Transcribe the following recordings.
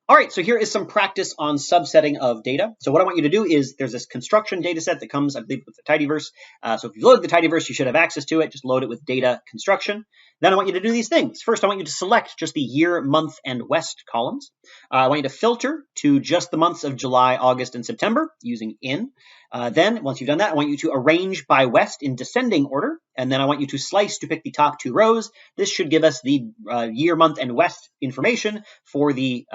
All right, so here is some practice on subsetting of data. So what I want you to do is there's this construction data set that comes, I believe, with the Tidyverse. So if you load the Tidyverse, you should have access to it. Just load it with data construction. Then I want you to do these things. First, I want you to select just the year, month, and west columns. I want you to filter to just the months of July, August, and September using in. Then, once you've done that, I want you to arrange by west in descending order. And then I want you to slice to pick the top two rows. This should give us the year, month, and west information for the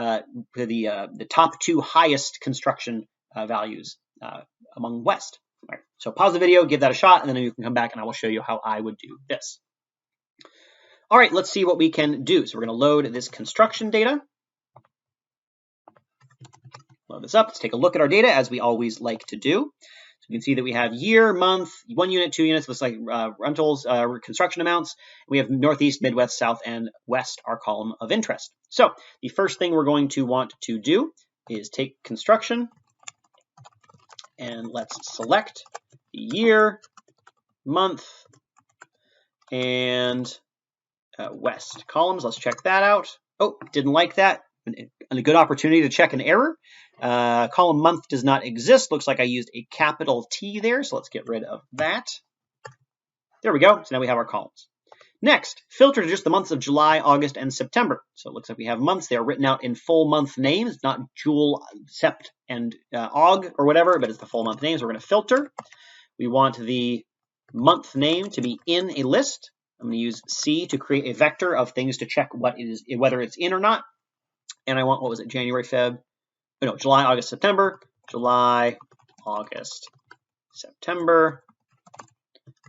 top two highest construction values among west. All right, so pause the video, give that a shot, and then you can come back and I will show you how I would do this. All right, let's see what we can do. So we're going to load this construction data. Load this up. Let's take a look at our data as we always like to do. So you can see that we have year, month, 1 unit, 2 units. Looks like rentals, construction amounts. We have Northeast, Midwest, South, and West, our column of interest. So the first thing we're going to want to do is take construction and let's select the year, month, and West columns. Let's check that out. Oh, didn't like that. A good opportunity to check an error. Column month does not exist. Looks like I used a capital T there, so let's get rid of that. There we go. So now we have our columns. Next, filter to just the months of July, August, and September. So it looks like we have months. They are written out in full month names, not Jul, Sept, and Aug or whatever, but it's the full month names. We're going to filter. We want the month name to be in a list. I'm going to use C to create a vector of things to check what is, whether it's in or not. And I want, what was it, January, Feb? Oh, no, July, August, September. July, August, September.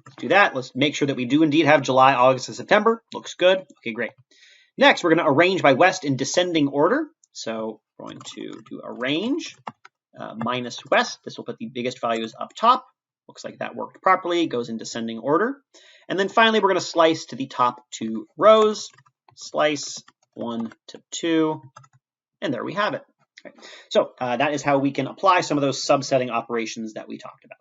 Let's do that. Let's make sure that we do indeed have July, August, and September. Looks good. Okay, great. Next, we're going to arrange by west in descending order. So we're going to do arrange minus west. This will put the biggest values up top. Looks like that worked properly. Goes in descending order. And then finally, we're going to slice to the top two rows. Slice 1 to 2. And there we have it. Okay. So that is how we can apply some of those subsetting operations that we talked about.